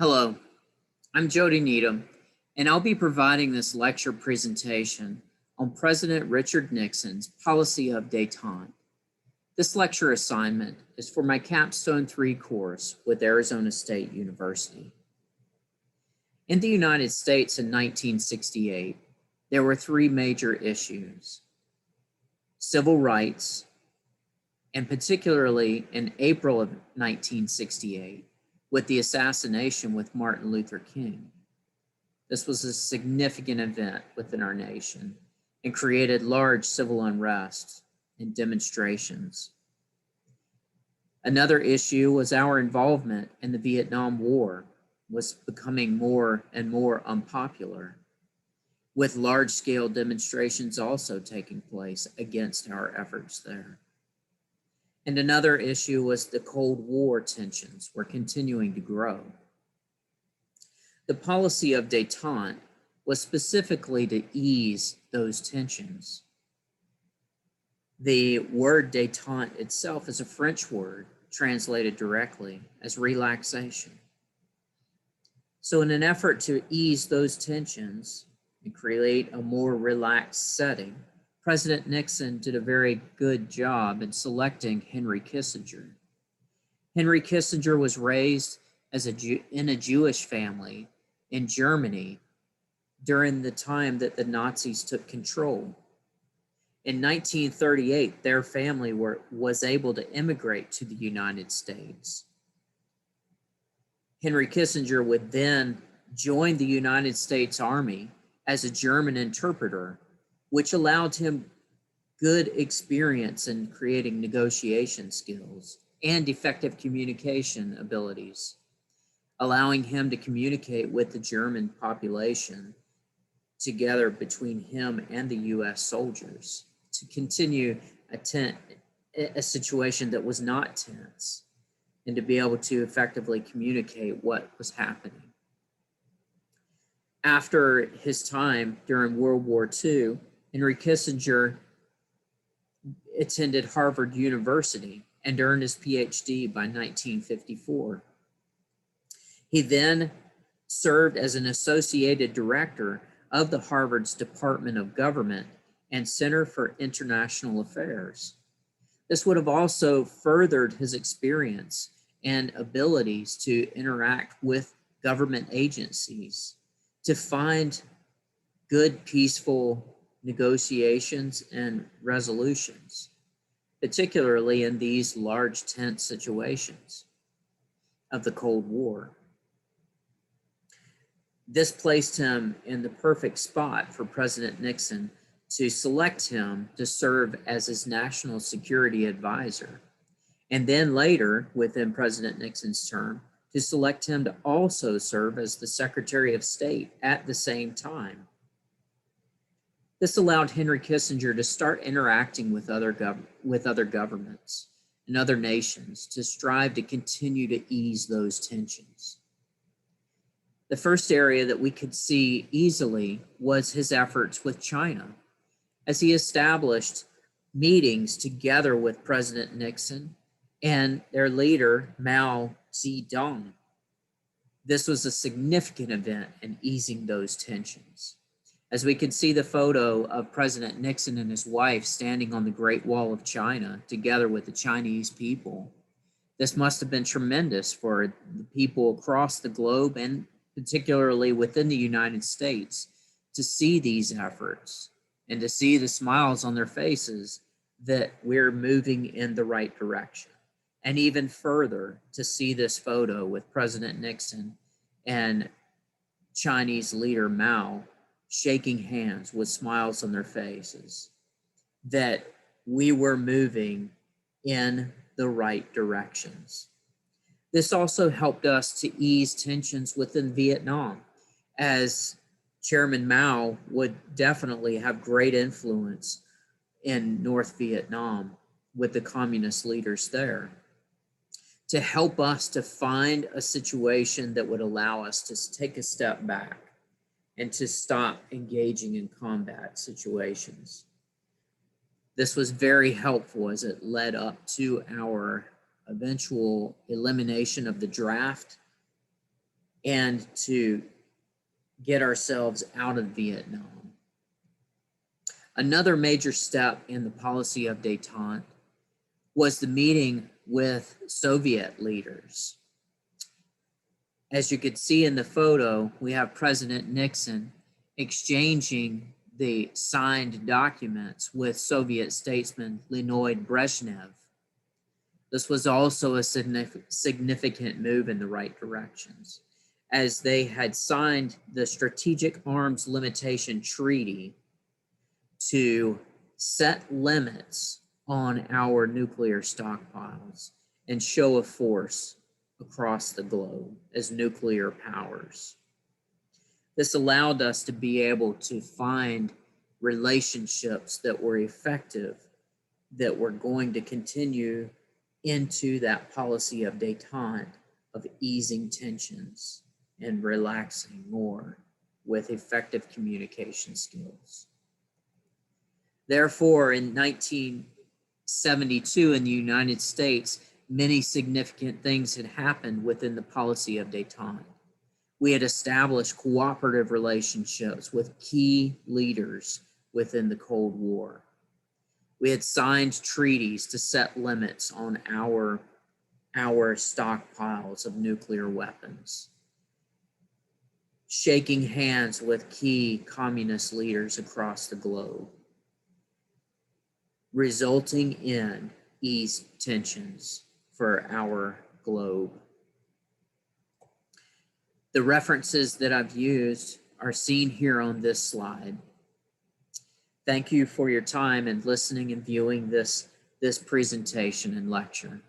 Hello, I'm Jody Needham, and I'll be providing this lecture presentation on President Richard Nixon's policy of détente. This lecture assignment is for my Capstone 3 course with Arizona State University. In the United States in 1968, there were three major issues: civil rights, and particularly in April of 1968, with the assassination with Martin Luther King. This was a significant event within our nation and created large civil unrest and demonstrations. Another issue was our involvement in the Vietnam War was becoming more and more unpopular, with large-scale demonstrations also taking place against our efforts there. And another issue was the Cold War tensions were continuing to grow. The policy of détente was specifically to ease those tensions. The word détente itself is a French word translated directly as relaxation. So in an effort to ease those tensions and create a more relaxed setting, President Nixon did a very good job in selecting Henry Kissinger. Henry Kissinger was raised in a Jewish family in Germany during the time that the Nazis took control. In 1938, their family was able to immigrate to the United States. Henry Kissinger would then join the United States Army as a German interpreter, which allowed him good experience in creating negotiation skills and effective communication abilities, allowing him to communicate with the German population together between him and the US soldiers to continue a situation that was not tense and to be able to effectively communicate what was happening. After his time during World War II, Henry Kissinger attended Harvard University and earned his PhD by 1954. He then served as an associated director of the Harvard's Department of Government and Center for International Affairs. This would have also furthered his experience and abilities to interact with government agencies to find good, peaceful negotiations and resolutions, particularly in these large tense situations of the Cold War. This placed him in the perfect spot for President Nixon to select him to serve as his national security advisor, and then later, within President Nixon's term, to select him to also serve as the Secretary of State at the same time. This allowed Henry Kissinger to start interacting with other governments and other nations to strive to continue to ease those tensions. The first area that we could see easily was his efforts with China, as he established meetings together with President Nixon and their leader, Mao Zedong. This was a significant event in easing those tensions. As we can see the photo of President Nixon and his wife standing on the Great Wall of China together with the Chinese people. This must have been tremendous for the people across the globe and particularly within the United States to see these efforts and to see the smiles on their faces that we're moving in the right direction. And even further, to see this photo with President Nixon and Chinese leader Mao shaking hands with smiles on their faces, that we were moving in the right directions. This also helped us to ease tensions within Vietnam, as Chairman Mao would definitely have great influence in North Vietnam with the communist leaders there, to help us to find a situation that would allow us to take a step back and to stop engaging in combat situations. This was very helpful as it led up to our eventual elimination of the draft and to get ourselves out of Vietnam. Another major step in the policy of détente was the meeting with Soviet leaders. As you could see in the photo, we have President Nixon exchanging the signed documents with Soviet statesman Leonid Brezhnev. This was also a significant move in the right directions, as they had signed the Strategic Arms Limitation Treaty to set limits on our nuclear stockpiles and show a force across the globe as nuclear powers. This allowed us to be able to find relationships that were effective, that were going to continue into that policy of détente, of easing tensions and relaxing more with effective communication skills. Therefore, in 1972 in the United States, many significant things had happened within the policy of détente. We had established cooperative relationships with key leaders within the Cold War. We had signed treaties to set limits on our stockpiles of nuclear weapons, shaking hands with key communist leaders across the globe, resulting in eased tensions for our globe. The references that I've used are seen here on this slide. Thank you for your time and listening and viewing this presentation and lecture.